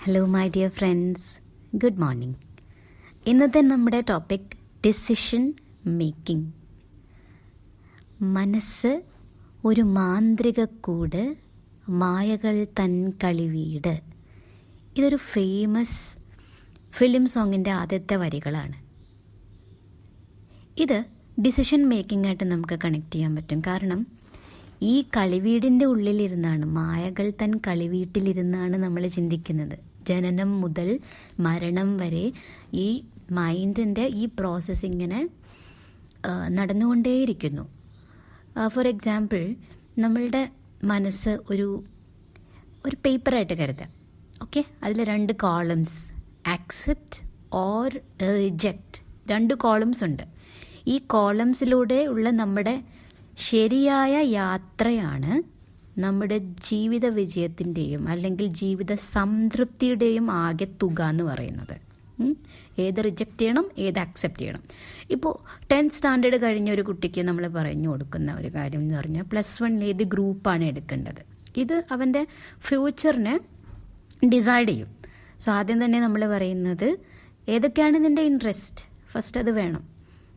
Hello my dear friends, good morning. ഇന്നത്തെ നമ്മുടെ topic decision making. മനസ്സ് ഒരു മാന്ത്രികക്കൂട്, മായകൾ തൻ കളിവീട്. ഇതൊരു ഫേമസ് ഫിലിം സോങ്ങിൻ്റെ ആദ്യത്തെ വരികളാണ്. ഇത് ഡിസിഷൻ മേക്കിംഗ് ആയിട്ട് നമുക്ക് കണക്ട് ചെയ്യാൻ പറ്റും. കാരണം ഈ കളിവീടിൻ്റെ ഉള്ളിലിരുന്നാണ്, മായകൾ തൻ കളിവീട്ടിലിരുന്നാണ് നമ്മൾ ചിന്തിക്കുന്നത്. ജനനം മുതൽ മരണം വരെ ഈ മൈൻഡിൻ്റെ ഈ പ്രോസസ്സ് ഇങ്ങനെ നടന്നുകൊണ്ടേയിരിക്കുന്നു. ഫോർ എക്സാമ്പിൾ, നമ്മളുടെ മനസ്സ് ഒരു പേപ്പറായിട്ട് കരുതാം. ഓക്കെ, അതിൽ 2 columns, accept or reject, 2 columns ഉണ്ട്. ഈ കോളംസിലൂടെ ഉള്ള നമ്മുടെ ശരിയായ യാത്രയാണ് നമ്മുടെ ജീവിത വിജയത്തിൻ്റെയും അല്ലെങ്കിൽ ജീവിത സംതൃപ്തിയുടെയും ആകെ തുക എന്ന് പറയുന്നത്. ഏത് റിജക്റ്റ് ചെയ്യണം, ഏത് അക്സെപ്റ്റ് ചെയ്യണം. ഇപ്പോൾ 10th സ്റ്റാൻഡേർഡ് കഴിഞ്ഞ ഒരു കുട്ടിക്ക് നമ്മൾ പറഞ്ഞു കൊടുക്കുന്ന ഒരു കാര്യം എന്ന് പറഞ്ഞാൽ +1 ഏത് ഗ്രൂപ്പാണ് എടുക്കേണ്ടത്. ഇത് അവൻ്റെ ഫ്യൂച്ചറിനെ ഡിസൈഡ് ചെയ്യും. സോ ആദ്യം തന്നെ നമ്മൾ പറയുന്നത് ഏതൊക്കെയാണ് നിൻ്റെ ഇൻട്രസ്റ്റ്, ഫസ്റ്റ് അത് വേണം.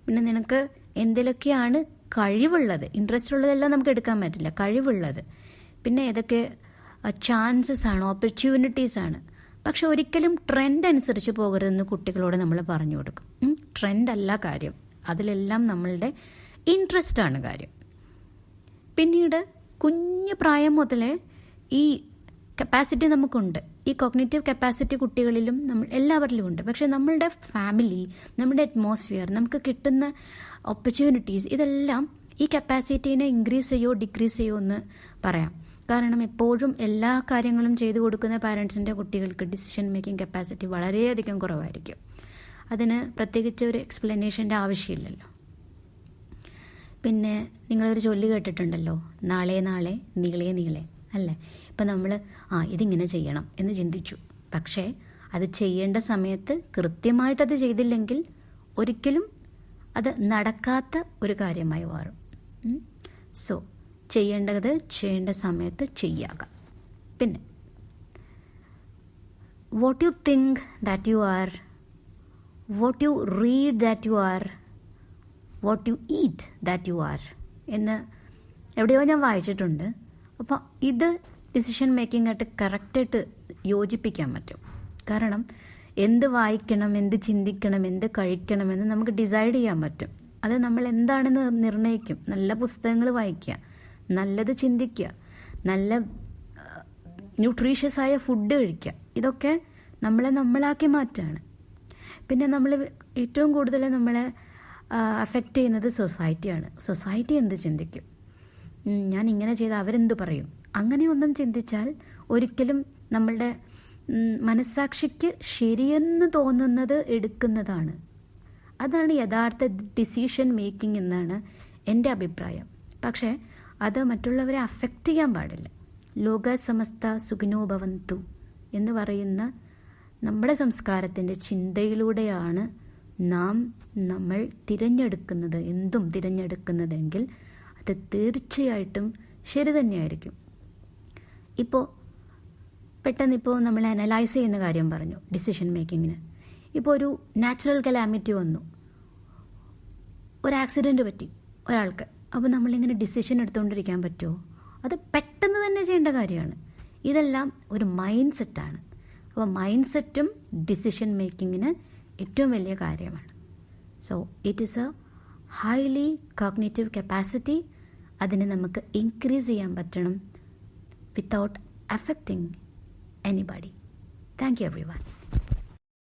പിന്നെ നിനക്ക് എന്തിലൊക്കെയാണ് കഴിവുള്ളത്, ഇൻട്രസ്റ്റ് ഉള്ളതെല്ലാം നമുക്ക് എടുക്കാൻ പറ്റില്ല, കഴിവുള്ളത്. പിന്നെ ഏതൊക്കെ ചാൻസസ് ആണ്, ഓപ്പർച്യൂണിറ്റീസ് ആണ്. പക്ഷെ ഒരിക്കലും ട്രെൻഡ് അനുസരിച്ച് പോകരുതെന്ന് കുട്ടികളോട് നമ്മൾ പറഞ്ഞു കൊടുക്കും. ട്രെൻഡ് അല്ല കാര്യം, അതിലെല്ലാം നമ്മളുടെ ഇൻട്രസ്റ്റ് ആണ് കാര്യം. പിന്നീട് കുഞ്ഞു പ്രായം മുതലേ ഈ കപ്പാസിറ്റി നമുക്കുണ്ട്. ഈ കോഗ്നിറ്റീവ് കപ്പാസിറ്റി കുട്ടികളിലും എല്ലാവരിലും ഉണ്ട്. പക്ഷെ നമ്മളുടെ ഫാമിലി, നമ്മുടെ അറ്റ്മോസ്ഫിയർ, നമുക്ക് കിട്ടുന്ന ഓപ്പർച്യൂണിറ്റീസ്, ഇതെല്ലാം ഈ കപ്പാസിറ്റീനെ ഇൻക്രീസ് ചെയ്യോ ഡിക്രീസ് ചെയ്യോ എന്ന് പറയാം. കാരണം എപ്പോഴും എല്ലാ കാര്യങ്ങളും ചെയ്തു കൊടുക്കുന്ന പാരൻസിൻ്റെ കുട്ടികൾക്ക് ഡിസിഷൻ മേക്കിംഗ് കപ്പാസിറ്റി വളരെയധികം കുറവായിരിക്കും. അതിന് പ്രത്യേകിച്ച് ഒരു എക്സ്പ്ലനേഷൻ്റെ ആവശ്യമില്ലല്ലോ. പിന്നെ നിങ്ങളൊരു ചൊല്ലി കേട്ടിട്ടുണ്ടല്ലോ, നാളെ നാളെ നീളെ നീളെ, അല്ലേ? ഇപ്പം നമ്മൾ ഇതിങ്ങനെ ചെയ്യണം എന്ന് ചിന്തിച്ചു, പക്ഷേ അത് ചെയ്യേണ്ട സമയത്ത് കൃത്യമായിട്ടത് ചെയ്തില്ലെങ്കിൽ ഒരിക്കലും അത് നടക്കാത്ത ഒരു കാര്യമായി മാറും. സോ ചെയ്യേണ്ടത് ചെയ്യേണ്ട സമയത്ത് ചെയ്യുക. പിന്നെ what you think that you are, what you read that you are, what you eat that you are എന്ന് എവിടെയോ ഞാൻ വായിച്ചിട്ടുണ്ട്. അപ്പോൾ ഇത് ഡിസിഷൻ മേക്കിംഗ് ആയിട്ട് കറക്റ്റായിട്ട് യോജിപ്പിക്കാൻ പറ്റും. കാരണം എന്ത് വായിക്കണം, എന്ത് ചിന്തിക്കണം, എന്ത് കഴിക്കണമെന്ന് നമുക്ക് ഡിസൈഡ് ചെയ്യാൻ പറ്റും. അത് നമ്മൾ എന്താണെന്ന് നിർണ്ണയിക്കും. നല്ല പുസ്തകങ്ങൾ വായിക്കുക, നല്ലത് ചിന്തിക്കുക, നല്ല ന്യൂട്രീഷ്യസ് ആയ ഫുഡ് കഴിക്കുക, ഇതൊക്കെ നമ്മളാക്കി മാറ്റാണ്. പിന്നെ നമ്മൾ ഏറ്റവും കൂടുതൽ നമ്മളെ അഫക്റ്റ് ചെയ്യുന്നത് സൊസൈറ്റിയാണ്. സൊസൈറ്റി എന്ത് ചിന്തിക്കും, ഞാൻ ഇങ്ങനെ ചെയ്താൽ അവരെന്ത് പറയും, അങ്ങനെയൊന്നും ചിന്തിച്ചാൽ ഒരിക്കലും നമ്മളുടെ മനസ്സാക്ഷിക്ക് ശരിയെന്ന് തോന്നുന്നത് എടുക്കുന്നതാണ്. അതാണ് യഥാർത്ഥ ഡിസിഷൻ മേക്കിംഗ് എന്നാണ് എൻ്റെ അഭിപ്രായം. പക്ഷേ അത് മറ്റുള്ളവരെ അഫക്റ്റ് ചെയ്യാൻ പാടില്ല. ലോക സമസ്ത സുഖിനോ ഭവന്തു എന്ന് പറയുന്ന നമ്മുടെ സംസ്കാരത്തിൻ്റെ ചിന്തയിലൂടെയാണ് നമ്മൾ തിരഞ്ഞെടുക്കുന്നത്, എന്തും തിരഞ്ഞെടുക്കുന്നതെങ്കിൽ അത് തീർച്ചയായിട്ടും ശരി തന്നെയായിരിക്കും. പെട്ടെന്നിപ്പോൾ നമ്മൾ അനലൈസ് ചെയ്യുന്ന കാര്യം പറഞ്ഞു ഡിസിഷൻ മേക്കിങ്ങിന്. ഇപ്പോൾ ഒരു നാച്ചുറൽ കലാമിറ്റി വന്നു, ഒരു ആക്സിഡൻറ്റ് പറ്റി ഒരാൾക്ക്. അപ്പോൾ നമ്മളിങ്ങനെ ഡിസിഷൻ എടുത്തുകൊണ്ടിരിക്കാൻ പറ്റുമോ? അത് പെട്ടെന്ന് തന്നെ ചെയ്യേണ്ട കാര്യമാണ്. ഇതെല്ലാം ഒരു മൈൻഡ് സെറ്റാണ്. അപ്പോൾ മൈൻഡ് സെറ്റും ഡിസിഷൻ മേക്കിങ്ങിന് ഏറ്റവും വലിയ കാര്യമാണ്. So it is A highly cognitive capacity. അതിനെ നമുക്ക് ഇൻക്രീസ് ചെയ്യാൻ പറ്റണം without affecting anybody. Thank you everyone.